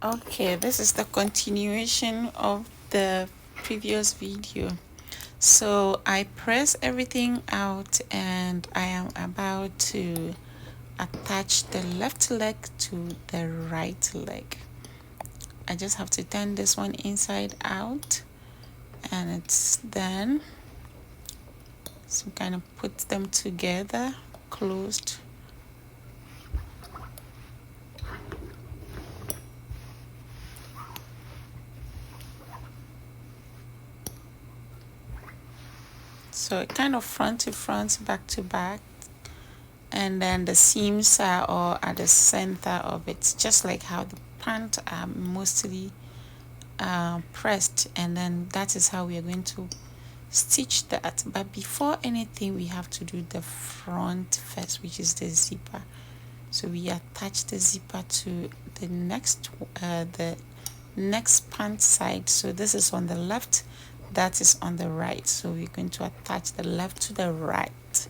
Okay, this is the continuation of the previous video. So I press everything out and I am about to attach the left leg to the right leg. I just have to turn this one inside out and it's done. So kind of put them together, closed. So kind of front to front, back to back, and then the seams are all at the center of it, just like how the pant are mostly pressed, and then that is how we are going to stitch that. But before anything, we have to do the front first, which is the zipper. So we attach the zipper to the next pant side. So this is on the left, that is on the right. So we're going to attach the left to the right.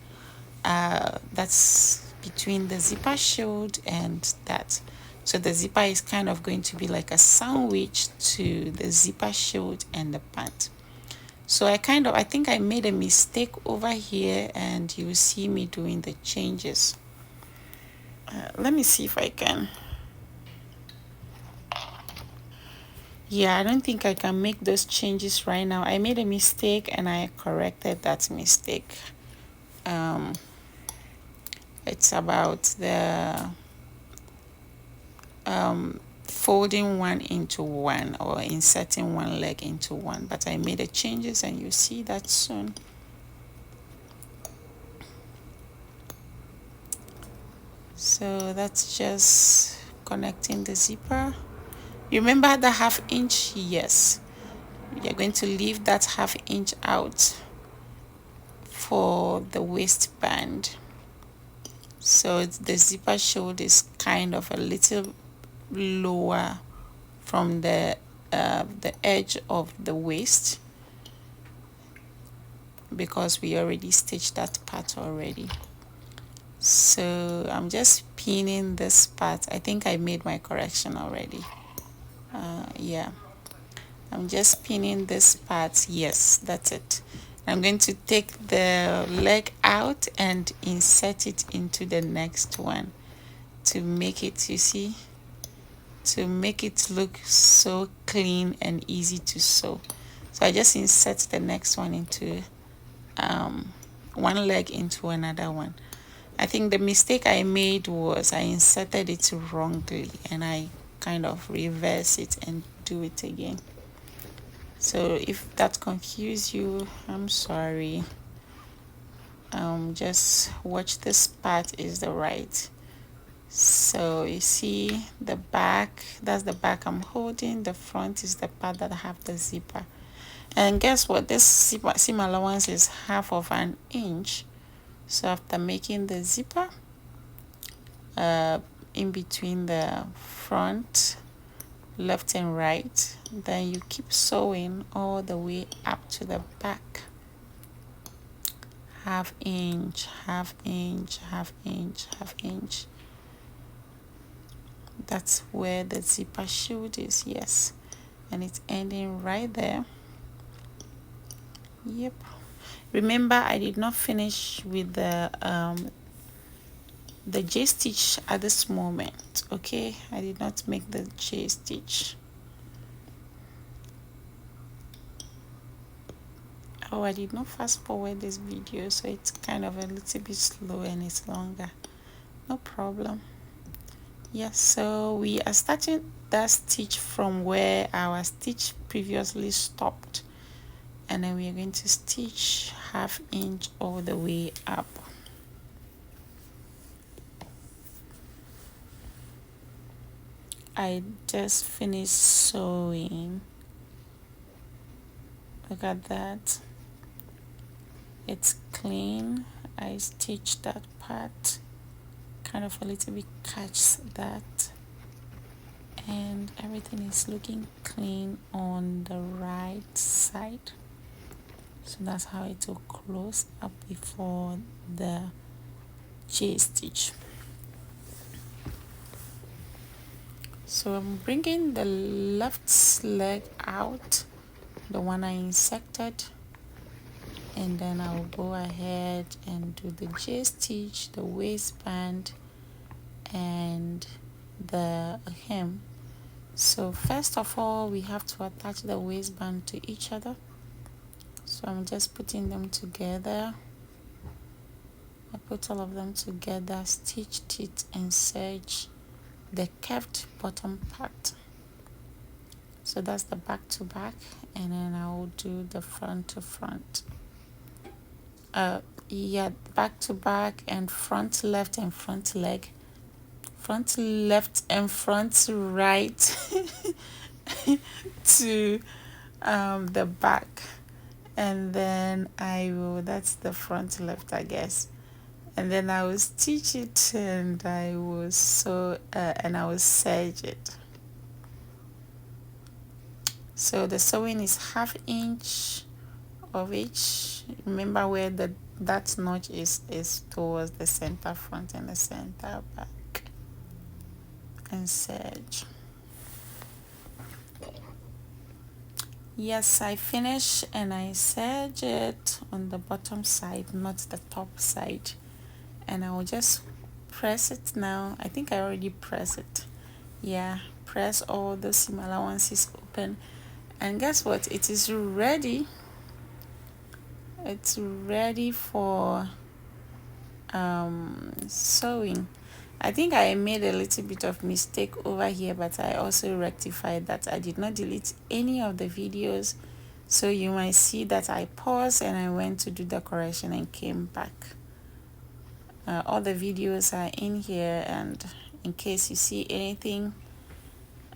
That's between the zipper shield and that. So the zipper is kind of going to be like a sandwich to the zipper shield and the pant. So I think I made a mistake over here, and you will see me doing the changes. Let me see if I can. Yeah, I don't think I can make those changes right now. I made a mistake and I corrected that mistake. It's about the folding one into one, or inserting one leg into one, but I made the changes and you'll see that soon. So that's just connecting the zipper. Remember the 1/2 inch? Yes, you're going to leave that 1/2 inch out for the waistband. So the zipper shoulder is kind of a little lower from the edge of the waist, because we already stitched that part already. So I'm just pinning this part. I think I made my correction already. Yeah, I'm just pinning this part. Yes, that's it. I'm going to take the leg out and insert it into the next one to make it, you see, to make it look so clean and easy to sew. So I just insert the next one into one leg into another one. I think the mistake I made was I inserted it wrongly, and I kind of reverse it and do it again. So if that confused you, I'm sorry. Just watch this part is the right. So you see the back, that's the back I'm holding. The front is the part that I have the zipper. And guess what? This seam allowance is 1/2 inch. So after making the zipper, in between the front, left and right, then you keep sewing all the way up to the back. 1/2 inch, 1/2 inch, 1/2 inch, 1/2 inch. That's where the zipper shield is. Yes, and it's ending right there. Yep. Remember, I did not finish with the J stitch at this moment. Okay, I did not make the J stitch. Oh, I did not fast forward this video, so it's kind of a little bit slow and it's longer. No problem. Yes, so we are starting that stitch from where our stitch previously stopped, and then we are going to stitch 1/2 inch all the way up. I just finished sewing. Look at that, it's clean. I stitched that part, kind of a little bit catch that, and everything is looking clean on the right side. So that's how it will close up before the J stitch. So I'm bringing the left leg out, the one I inserted, and then I'll go ahead and do the J-stitch, the waistband, and the hem. So first of all, we have to attach the waistband to each other. So I'm just putting them together. I put all of them together, stitched it, and serge the curved bottom part. So that's the back to back, and then I will do the front to front. Yeah, back to back and front left and front leg, front left and front right to the back, and then I will, that's the front left, I guess, and then I will stitch it, and I will sew and I will serge it. So the sewing is 1/2 inch of each. Remember where that notch is towards the center front and the center back, and serge. Yes, I finish and I serge it on the bottom side, not the top side, and I will just press it now. I think I already pressed it. Yeah, press all the seam allowances open, and guess what, it is ready. It's ready for sewing. I think I made a little bit of mistake over here, but I also rectified that. I did not delete any of the videos, so you might see that I paused and I went to do the correction and came back. All the videos are in here, and in case you see anything,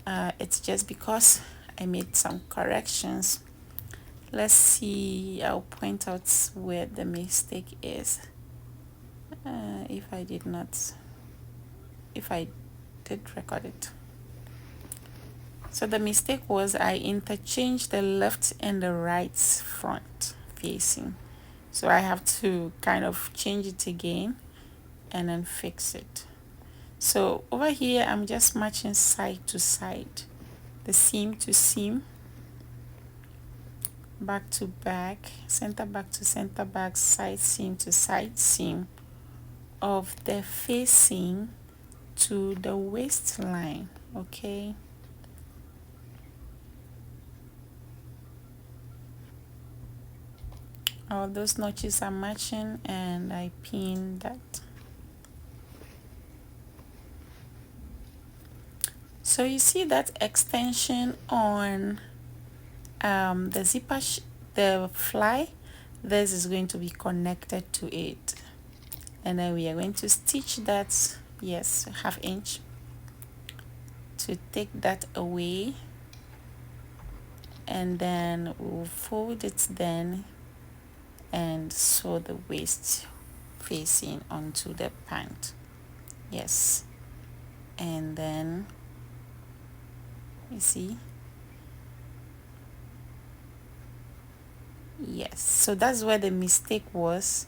it's just because I made some corrections. Let's see, I'll point out where the mistake is. If I did record it. So the mistake was I interchanged the left and the right front facing. So I have to kind of change it again and then fix it. So over here, I'm just matching side to side, the seam to seam, back to back, center back to center back, side seam to side seam of the facing to the waistline. Okay, all those notches are matching, and I pin that. So you see that extension on the zipper, the fly, this is going to be connected to it, and then we are going to stitch that, yes, 1/2 inch, to take that away, and then we'll fold it then and sew the waist facing onto the pant. Yes, and then you see, yes, so that's where the mistake was,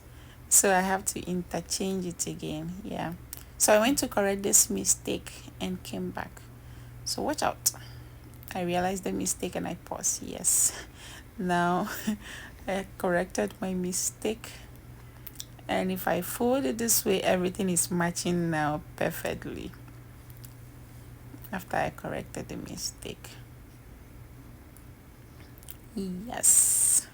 so I have to interchange it again. Yeah, so I went to correct this mistake and came back. So watch out, I realized the mistake and I paused. Yes, now I corrected my mistake, and if I fold it this way, everything is matching now perfectly after I corrected the mistake. Yes,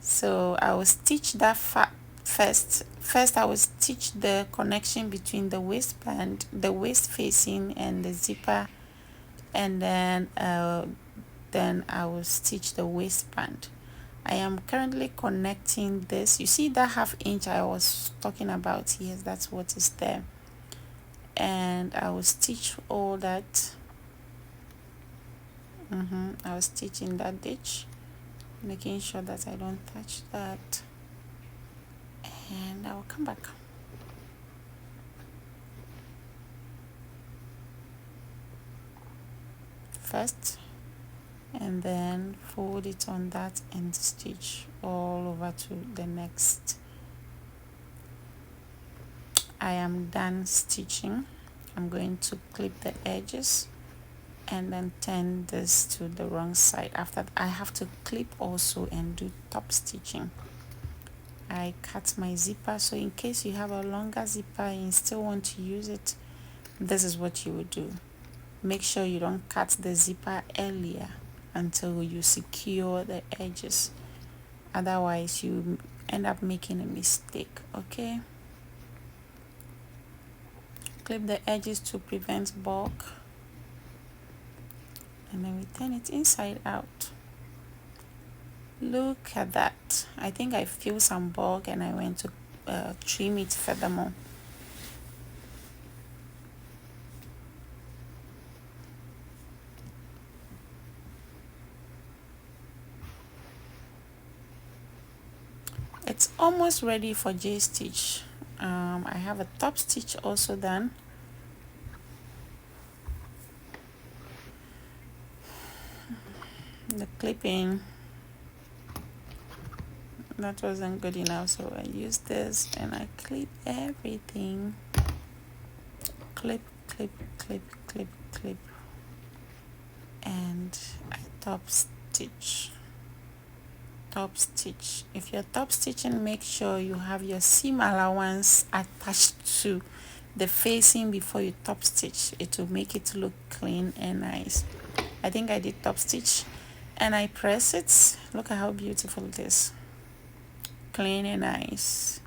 so I will stitch that first I will stitch the connection between the waistband, the waist facing, and the zipper, and then I will stitch the waistband. I am currently connecting this. You see that 1/2 inch I was talking about? Yes, that's what is there, and I will stitch all that. I was stitching that ditch, making sure that I don't touch that, and I will come back. First, and then fold it on that and stitch all over to the next. I am done stitching. I'm going to clip the edges and then turn this to the wrong side. After that, I have to clip also and do top stitching. I cut my zipper, so in case you have a longer zipper and you still want to use it, this is what you would do. Make sure you don't cut the zipper earlier until you secure the edges, otherwise you end up making a mistake. Okay, clip the edges to prevent bulk, and then we turn it inside out. Look at that. I think I feel some bulk and I went to trim it furthermore. It's almost ready for J-stitch. I have a top stitch also done. The clipping, that wasn't good enough, so I used this and I clip everything. Clip, clip, clip, clip, clip, and I top stitch. Top stitch. If you're top stitching, make sure you have your seam allowance attached to the facing before you top stitch. It will make it look clean and nice. I think I did top stitch and I press it. Look at how beautiful it is. Clean and nice.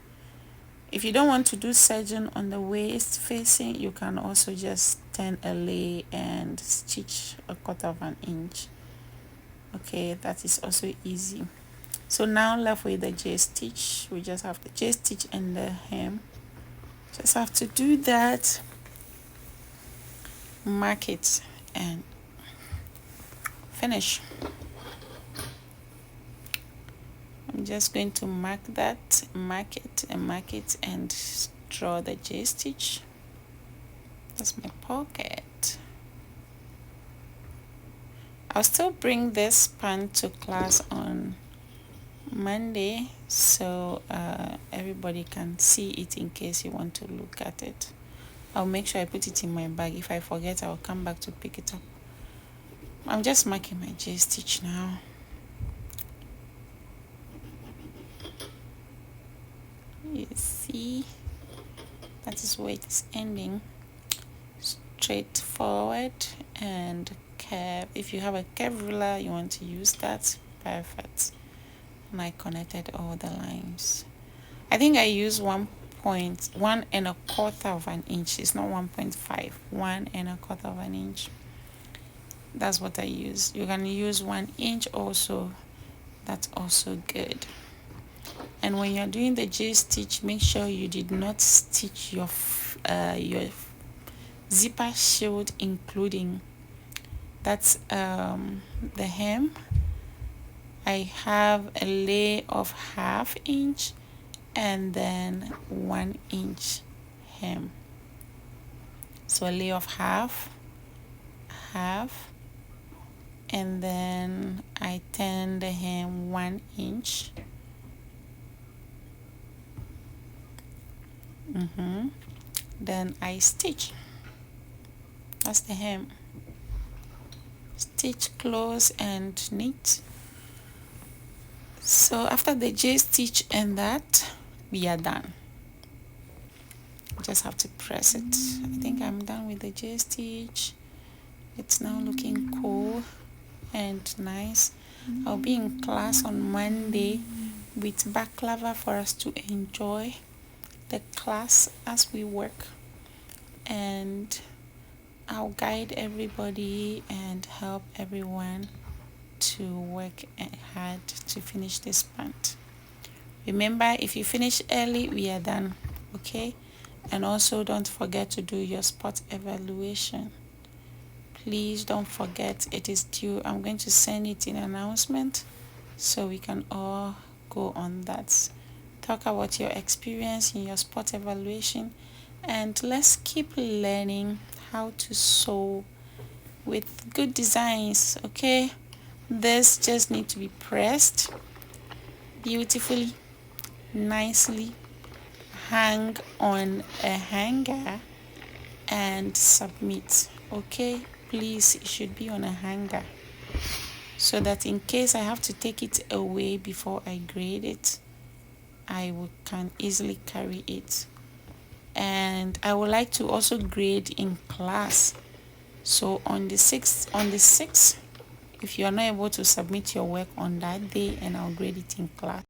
If you don't want to do serging on the waist facing, you can also just turn a lay and stitch 1/4 of an inch. Okay, that is also easy. So now left with the J-stitch, we just have the J-stitch and the hem. Just have to do that, mark it and finish. I'm just going to mark that, mark it and draw the J-stitch. That's my pocket. I'll still bring this pant to class on Monday, so everybody can see it in case you want to look at it. I'll make sure I put it in my bag. If I forget, I'll come back to pick it up. I'm just marking my J-stitch now. You see, that is where it is ending. Straight forward and curve. If you have a curve ruler, you want to use that, perfect. And I connected all the lines. I think I use 1 1/4 of an inch. It's not 1.5, 1/4 of an inch. That's what I use. You can use 1 inch also. That's also good. And when you're doing the J-stitch, make sure you did not stitch your zipper shield, including that's the hem. I have a lay of 1/2 inch and then 1 inch hem. So a lay of half, and then I turn the hem 1 inch. Then I stitch. That's the hem. Stitch close and neat. So after the J-stitch and that, we are done. Just have to press it. I think I'm done with the J-stitch. It's now looking cool and nice. I'll be in class on Monday with baklava for us to enjoy the class as we work, and I'll guide everybody and help everyone to work hard to finish this pant. Remember, if you finish early, we are done. Okay, and also don't forget to do your spot evaluation. Please don't forget, it is due. I'm going to send it in announcement so we can all go on that. Talk about your experience in your spot evaluation, and let's keep learning how to sew with good designs. Okay, this just need to be pressed beautifully, nicely, hang on a hanger, and submit. Okay, please, it should be on a hanger so that in case I have to take it away before I grade it, can easily carry it. And I would like to also grade in class. So on the 6th, if you are not able to submit your work on that day, and I'll grade it in class.